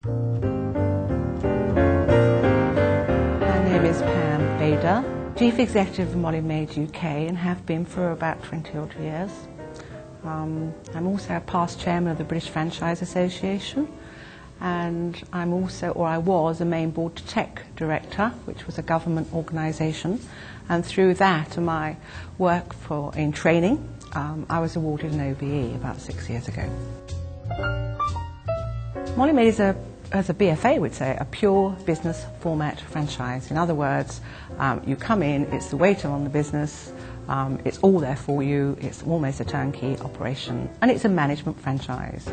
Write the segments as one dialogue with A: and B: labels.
A: My name is MAID, Chief Executive of MAID UK, and have been for about 20 odd years. I'm also a past chairman of the British Franchise Association, and I'm also, or I was, a main board tech director, which was a government organisation, and through that and my work in training, I was awarded an OBE about 6 years ago. MAID is as a BFA would say, a pure business format franchise. In other words, you come in, it's the waiter on the business, it's all there for you, it's almost a turnkey operation, and it's a management franchise.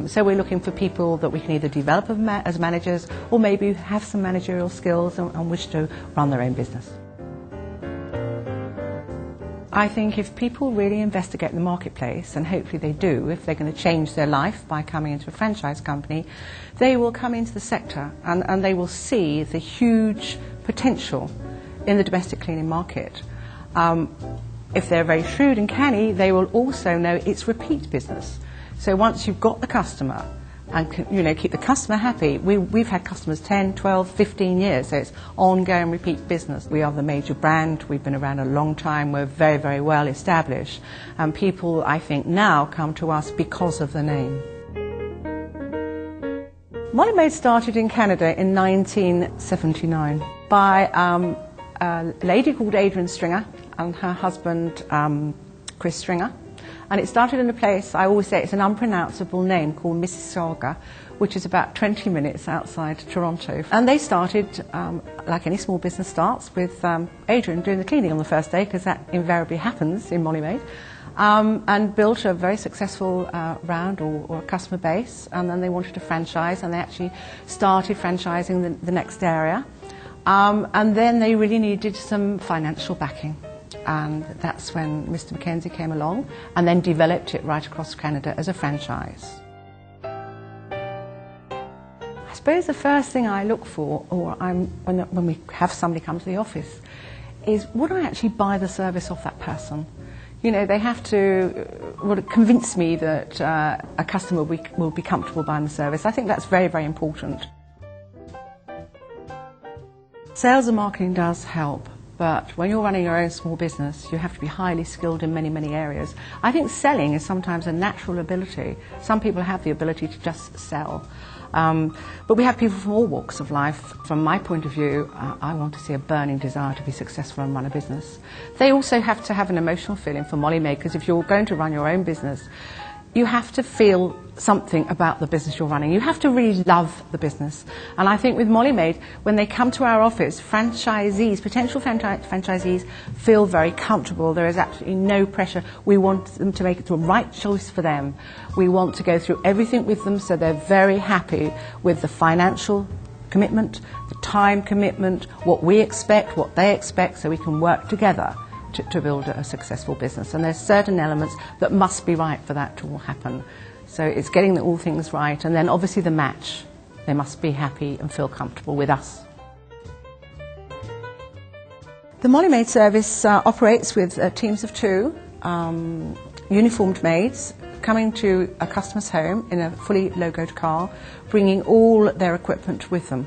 A: So we're looking for people that we can either develop as managers or maybe have some managerial skills and wish to run their own business. I think if people really investigate the marketplace, and hopefully they do, if they're going to change their life by coming into a franchise company, they will come into the sector and they will see the huge potential in the domestic cleaning market. If they're very shrewd and canny, they will also know it's repeat business. So once you've got the customer and keep the customer happy, we've had customers 10, 12, 15 years, so it's ongoing repeat business. We are the major brand, we've been around a long time, we're very, very well established, and people, I think, now come to us because of the name. MAID started in Canada in 1979 by a lady called Adrian Stringer and her husband Chris Stringer. And it started in a place, I always say it's an unpronounceable name, called Mississauga, which is about 20 minutes outside Toronto. And they started, like any small business starts, with Adrian doing the cleaning on the first day, because that invariably happens in MAID, and built a very successful round or customer base. And then they wanted to franchise, and they actually started franchising the next area. And then they really needed some financial backing. And that's when Mr. Mackenzie came along and then developed it right across Canada as a franchise. I suppose the first thing I look for, when we have somebody come to the office, is would I actually buy the service off that person? You know, they have to convince me that a customer will be comfortable buying the service. I think that's very, very important. Sales and marketing does help. But when you're running your own small business, you have to be highly skilled in many, many areas. I think selling is sometimes a natural ability. Some people have the ability to just sell. But we have people from all walks of life. From my point of view, I want to see a burning desire to be successful and run a business. They also have to have an emotional feeling for MAID, because if you're going to run your own business, you have to feel something about the business you're running. You have to really love the business. And I think with MAID, when they come to our office, franchisees, potential franchisees, feel very comfortable. There is absolutely no pressure. We want them to make it the right choice for them. We want to go through everything with them so they're very happy with the financial commitment, the time commitment, what we expect, what they expect, so we can work together to build a successful business. And there's certain elements that must be right for that to all happen. So it's getting all things right, and then obviously the match. They must be happy and feel comfortable with us. The MAID service operates with teams of 2 uniformed maids coming to a customer's home in a fully logoed car, bringing all their equipment with them.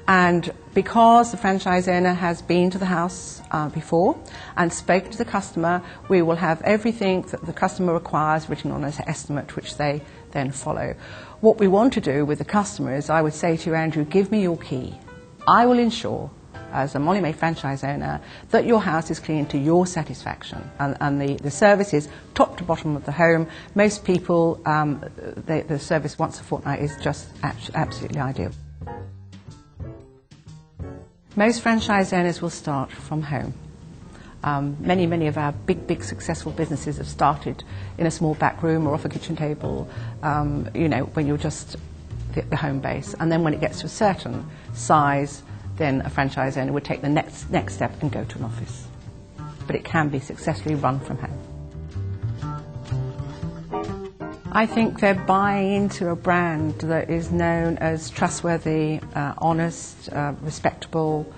A: And because the franchise owner has been to the house before and spoken to the customer, we will have everything that the customer requires written on an estimate, which they then follow. What we want to do with the customer is, I would say to you, Andrew, give me your key. I will ensure, as a MAID franchise owner, that your house is clean to your satisfaction. And the service is top to bottom of the home. Most people, the service once a fortnight is just absolutely ideal. Most franchise owners will start from home. Many of our big successful businesses have started in a small back room or off a kitchen table, when you're just the home base. And then when it gets to a certain size, then a franchise owner would take the next step and go to an office. But it can be successfully run from home. I think they're buying into a brand that is known as trustworthy, honest, respectable,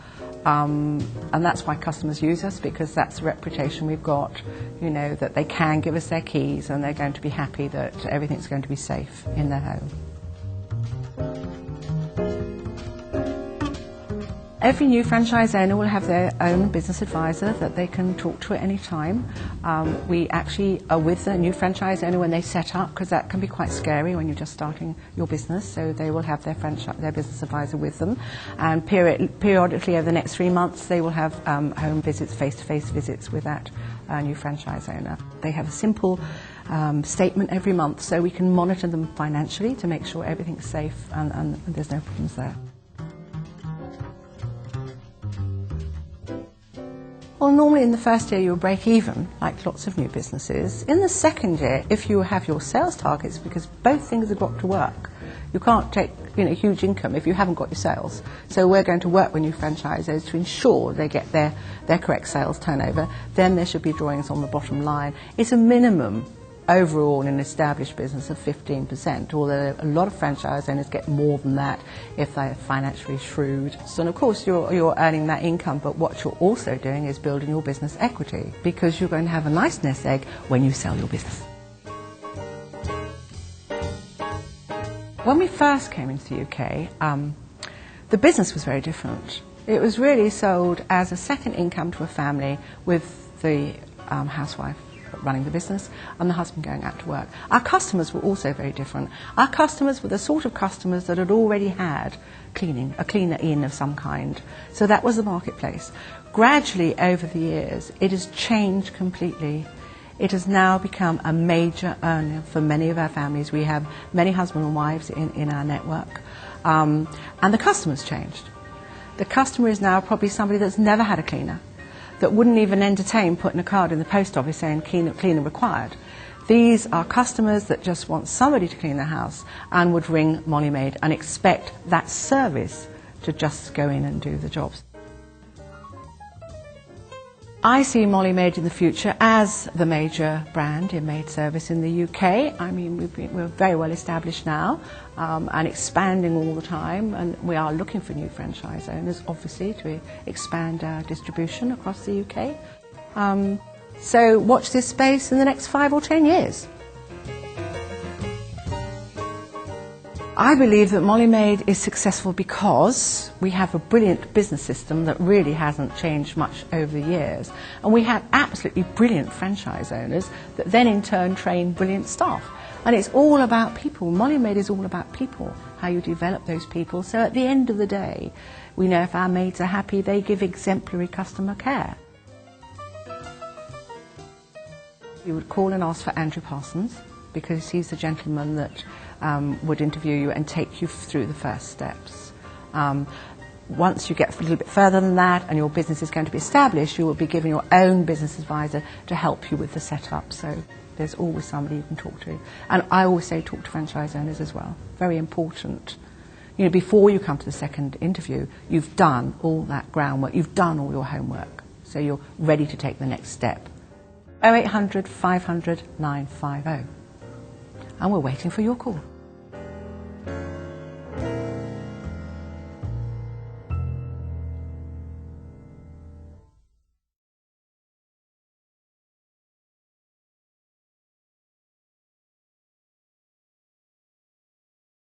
A: and that's why customers use us, because that's the reputation we've got, that they can give us their keys and they're going to be happy that everything's going to be safe in their home. Every new franchise owner will have their own business advisor that they can talk to at any time. We actually are with the new franchise owner when they set up, because that can be quite scary when you're just starting your business. So they will have their business advisor with them, and periodically over the next 3 months they will have home visits, face-to-face visits with that new franchise owner. They have a simple statement every month, so we can monitor them financially to make sure everything's safe and there's no problems there. Well, normally in the first year you'll break even, like lots of new businesses. In the second year, if you have your sales targets, because both things have got to work, you can't take huge income if you haven't got your sales. So we're going to work with new franchises to ensure they get their correct sales turnover. Then there should be drawings on the bottom line. It's a minimum overall in an established business of 15%, although a lot of franchise owners get more than that if they're financially shrewd. So, and of course you're earning that income, but what you're also doing is building your business equity, because you're going to have a nice nest egg when you sell your business. When we first came into the UK, the business was very different. It was really sold as a second income to a family, with the housewife running the business and the husband going out to work. Our customers were also very different. Our customers were the sort of customers that had already had cleaning, a cleaner in of some kind. So that was the marketplace. Gradually over the years it has changed completely. It has now become a major earner for many of our families. We have many husband and wives in our network, and the customer's changed. The customer is now probably somebody that's never had a cleaner, that wouldn't even entertain putting a card in the post office saying cleaner required. These are customers that just want somebody to clean their house and would ring Molly Maid and expect that service to just go in and do the jobs. I see Molly Maid in the future as the major brand in maid service in the UK. I mean, we're very well established now and expanding all the time, and we are looking for new franchise owners, obviously, to expand our distribution across the UK. So watch this space in the next 5 or 10 years. I believe that Molly Maid is successful because we have a brilliant business system that really hasn't changed much over the years, and we have absolutely brilliant franchise owners that then in turn train brilliant staff. And it's all about people. Molly Maid is all about people, how you develop those people. So at the end of the day, we know if our maids are happy, they give exemplary customer care. You would call and ask for Andrew Parsons, because he's the gentleman that would interview you and take you through the first steps. Once you get a little bit further than that and your business is going to be established, you will be given your own business advisor to help you with the setup. So there's always somebody you can talk to. And I always say talk to franchise owners as well. Very important. You know, before you come to the second interview, you've done all that groundwork, you've done all your homework, so you're ready to take the next step. 0800 500 950. And we're waiting for your call.